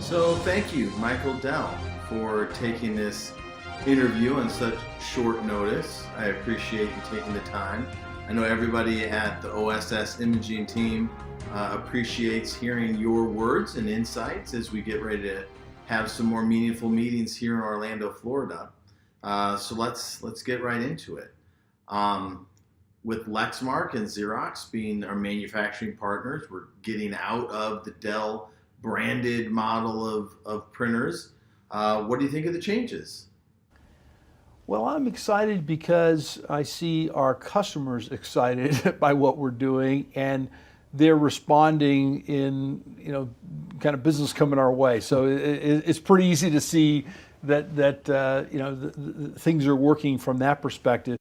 So thank you, Michael Dell, for taking this interview on such short notice. I appreciate you taking the time. I know everybody at the OSS Imaging team appreciates hearing your words and insights as we get ready to have some more meaningful meetings here in Orlando, Florida. So let's get right into it. With Lexmark and Xerox being our manufacturing partners, we're getting out of the Dell branded model of printers. What do you think of the changes? Well, I'm excited because I see our customers excited by what we're doing, and they're responding in, kind of business coming our way. So it's pretty easy to see that things are working from that perspective.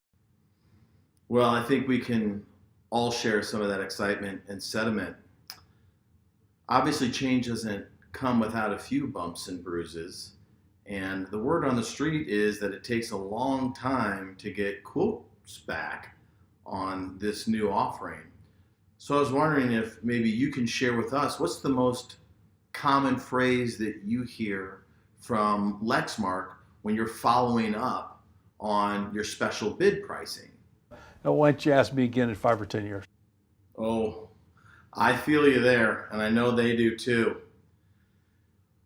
Well, I think we can all share some of that excitement and sentiment. Obviously, change doesn't come without a few bumps and bruises. And the word on the street is that it takes a long time to get quotes back on this new offering. So I was wondering if maybe you can share with us what's the most common phrase that you hear from Lexmark when you're following up on your special bid pricing? Now, why don't you ask me again in 5 or 10 years? Oh, I feel you there, and I know they do too.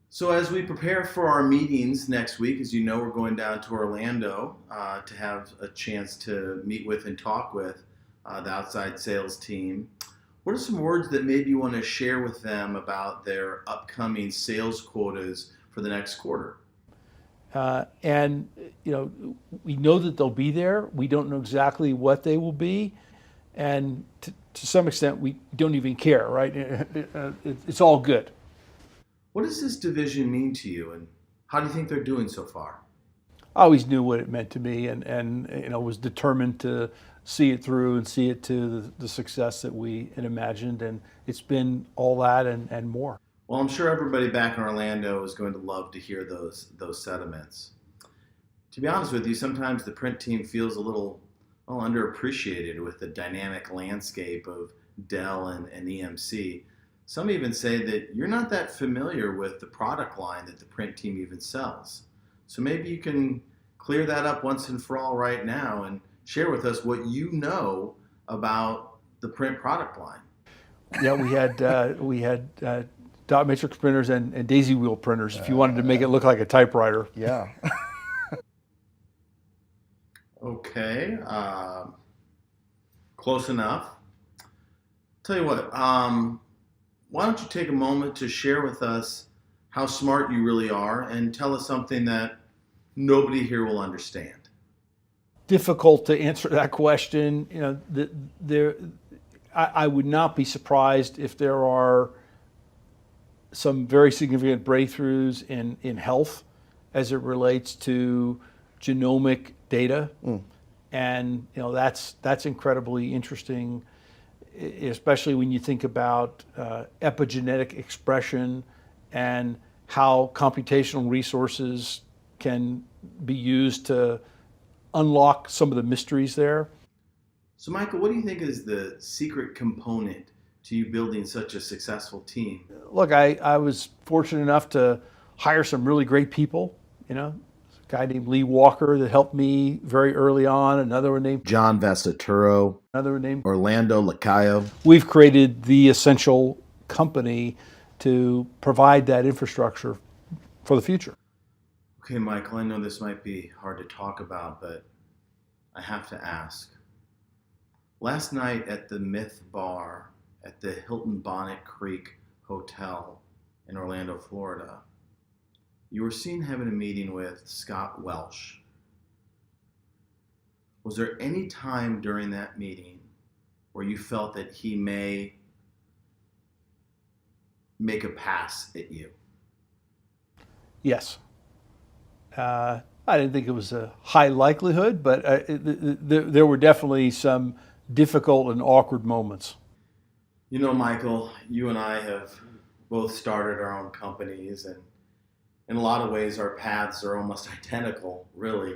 So as we prepare for our meetings next week, as you know, we're going down to Orlando to have a chance to meet with and talk with the outside sales team. What are some words that maybe you want to share with them about their upcoming sales quotas for the next quarter? We know that they'll be there. We don't know exactly what they will be. And to some extent, we don't even care, right? It's all good. What does this division mean to you, and how do you think they're doing so far? I always knew what it meant to me, and was determined to see it through and see it to the success that we had imagined. And it's been all that and more. Well, I'm sure everybody back in Orlando is going to love to hear those sentiments. To be honest with you, sometimes the print team feels a little underappreciated with the dynamic landscape of Dell and EMC. Some even say that you're not that familiar with the product line that the print team even sells. So maybe you can clear that up once and for all right now and share with us what you know about the print product line. Yeah, we had dot matrix printers and daisy wheel printers, if you wanted to make it look like a typewriter. Yeah. Okay, close enough. Tell you what, why don't you take a moment to share with us how smart you really are and tell us something that nobody here will understand? Difficult to answer that question. I would not be surprised if there are some very significant breakthroughs in health as it relates to genomic data. And that's incredibly interesting, especially when you think about epigenetic expression and how computational resources can be used to unlock some of the mysteries there. So Michael, what do you think is the secret component to you building such a successful team? Look, I was fortunate enough to hire some really great people, a guy named Lee Walker that helped me very early on, another one named John Vasaturo, another one named Orlando Lacayo. We've created the essential company to provide that infrastructure for the future. Okay, Michael, I know this might be hard to talk about, but I have to ask. Last night at the Myth Bar at the Hilton Bonnet Creek Hotel in Orlando, Florida, you were seen having a meeting with Scott Welsh. Was there any time during that meeting where you felt that he may make a pass at you? Yes. I didn't think it was a high likelihood, but there were definitely some difficult and awkward moments. Michael, you and I have both started our own companies, and in a lot of ways our paths are almost identical, really.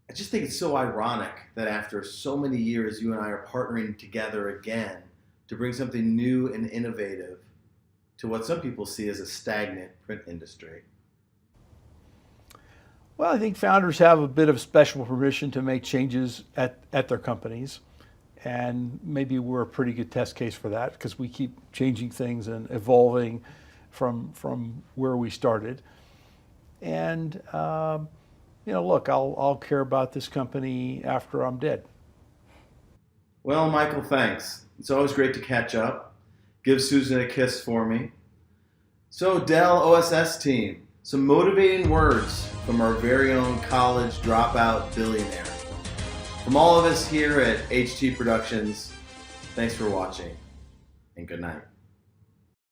I just think it's so ironic that after so many years, you and I are partnering together again to bring something new and innovative to what some people see as a stagnant print industry? Well, I think founders have a bit of special permission to make changes at their companies. And maybe we're a pretty good test case for that because we keep changing things and evolving from where we started. And, look, I'll care about this company after I'm dead. Well, Michael, thanks. It's always great to catch up. Give Susan a kiss for me. So, Dell OSS team, some motivating words from our very own college dropout billionaire. From all of us here at HT Productions, thanks for watching and good night.